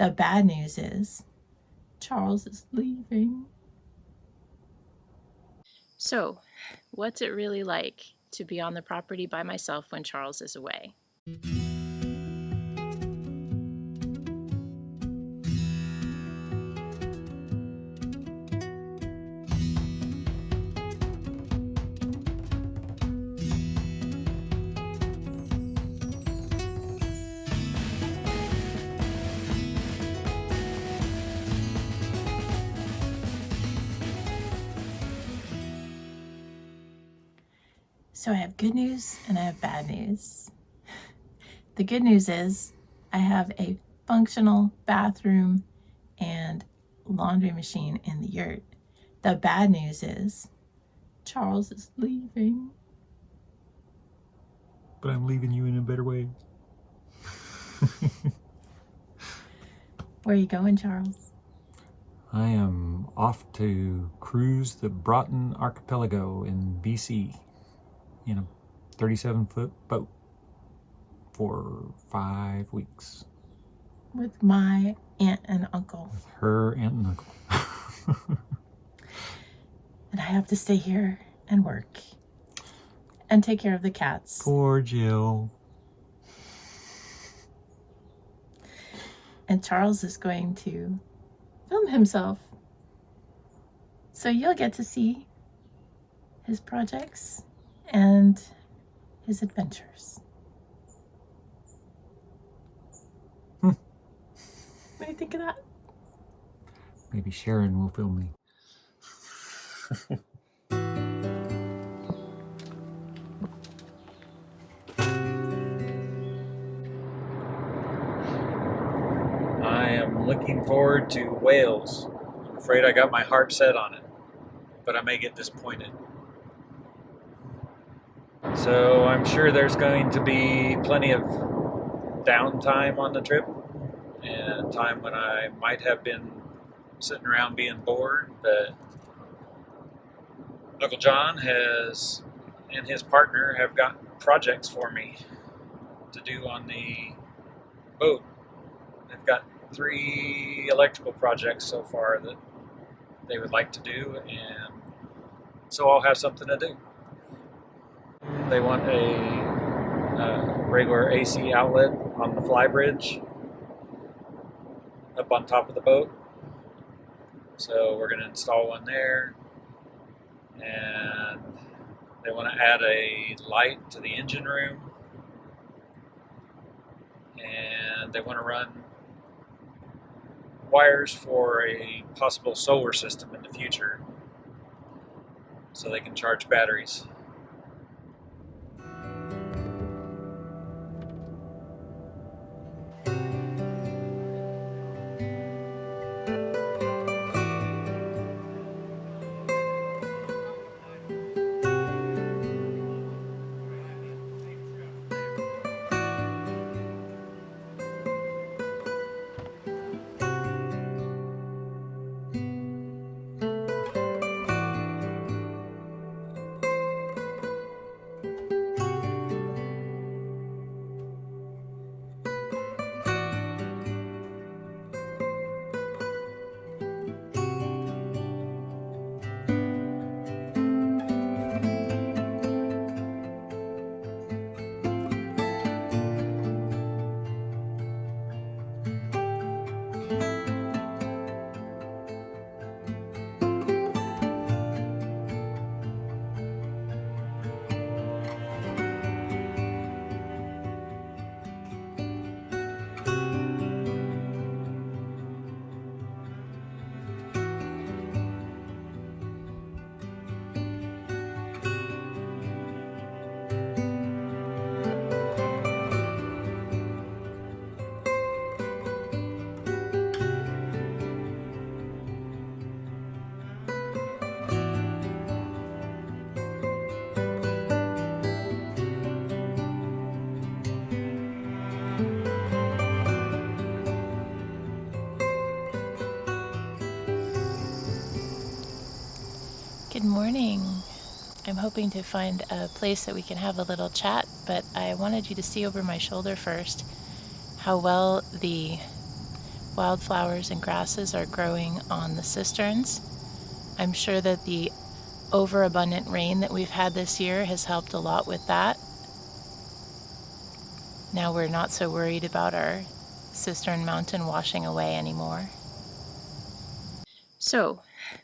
The bad news is Charles is leaving. So, what's it really like to be on the property by myself when Charles is away? So I have good news and I have bad news. The good news is I have a functional bathroom and laundry machine in the yurt. The bad news is Charles is leaving. But I'm leaving you in a better way. Where are you going, Charles? I am off to cruise the Broughton Archipelago in BC in a 37-foot boat for 5 weeks. With my aunt and uncle. With her aunt and uncle. And I have to stay here and work and take care of the cats. Poor Jill. And Charles is going to film himself. So you'll get to see his projects and his adventures. What do you think of that? Maybe Sharon will film me. I am looking forward to Wales. I'm afraid I got my heart set on it, but I may get disappointed. So I'm sure there's going to be plenty of downtime on the trip and time when I might have been sitting around being bored, but Uncle John has and his partner have got projects for me to do on the boat. They've got 3 electrical projects so far that they would like to do, and so I'll have something to do. They want a regular AC outlet on the flybridge up on top of the boat, so we're going to install one there, and they want to add a light to the engine room, and they want to run wires for a possible solar system in the future so they can charge batteries. Good morning. I'm hoping to find a place that we can have a little chat, but I wanted you to see over my shoulder first how well the wildflowers and grasses are growing on the cisterns. I'm sure that the overabundant rain that we've had this year has helped a lot with that. Now we're not so worried about our cistern mountain washing away anymore. So,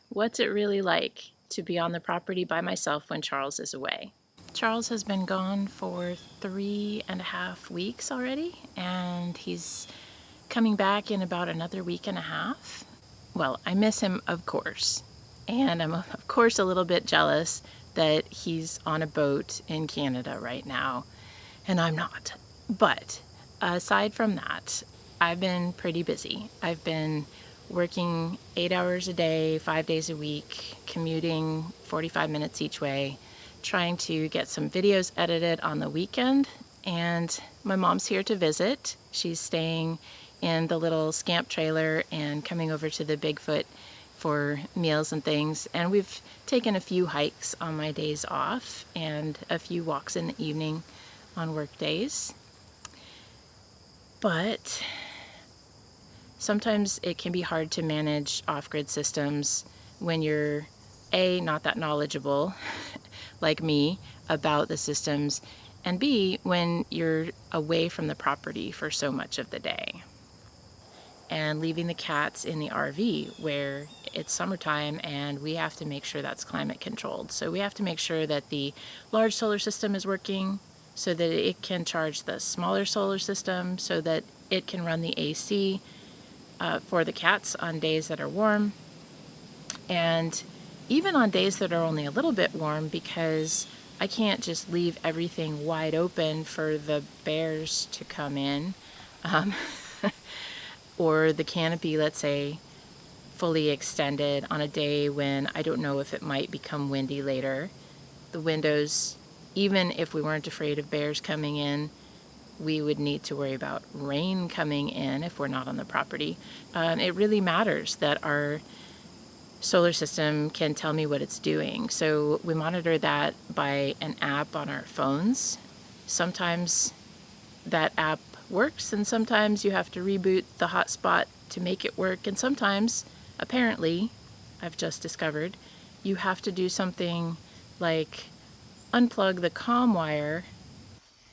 what's it really like to be on the property by myself when Charles is away? Charles has been gone for 3.5 weeks already, and he's coming back in about another week and a half. Well, I miss him, of course, and I'm, of course, a little bit jealous that he's on a boat in Canada right now, and I'm not. But aside from that, I've been pretty busy. I've been working 8 hours a day, 5 days a week, commuting 45 minutes each way, trying to get some videos edited on the weekend. And my mom's here to visit. She's staying in the little Scamp trailer and coming over to the Bigfoot for meals and things. And we've taken a few hikes on my days off and a few walks in the evening on work days. But sometimes it can be hard to manage off-grid systems when you're A, not that knowledgeable like me about the systems, and B, when you're away from the property for so much of the day and leaving the cats in the RV where it's summertime and we have to make sure that's climate controlled. So we have to make sure that the large solar system is working so that it can charge the smaller solar system so that it can run the AC for the cats on days that are warm, and even on days that are only a little bit warm, because I can't just leave everything wide open for the bears to come in, or the canopy, let's say, fully extended on a day when I don't know if it might become windy later. The windows, even if we weren't afraid of bears coming in, we would need to worry about rain coming in if we're not on the property. It really matters that our solar system can tell me what it's doing. So we monitor that by an app on our phones. Sometimes that app works, and sometimes you have to reboot the hotspot to make it work. And sometimes, apparently, I've just discovered, you have to do something like unplug the comm wire,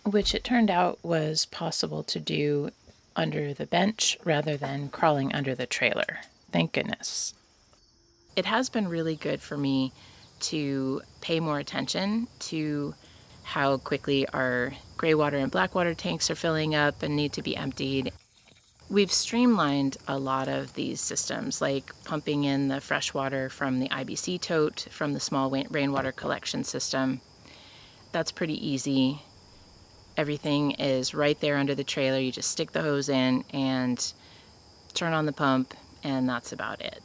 which it turned out was possible to do under the bench rather than crawling under the trailer. Thank goodness. It has been really good for me to pay more attention to how quickly our gray water and black water tanks are filling up and need to be emptied. We've streamlined a lot of these systems, like pumping in the fresh water from the IBC tote from the small rainwater collection system. That's pretty easy. Everything is right there under the trailer. You just stick the hose in and turn on the pump, and that's about it.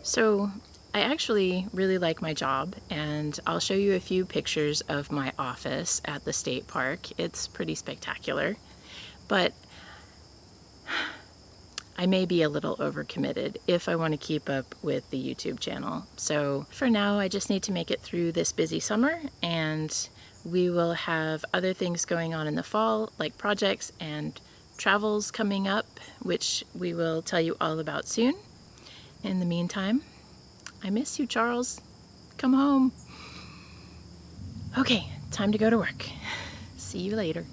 So I actually really like my job, and I'll show you a few pictures of my office at the state park. It's pretty spectacular, but I may be a little overcommitted if I want to keep up with the YouTube channel. So for now, I just need to make it through this busy summer, and we will have other things going on in the fall, like projects and travels coming up, which we will tell you all about soon. In the meantime, I miss you, Charles. Come home. Okay, time to go to work. See you later.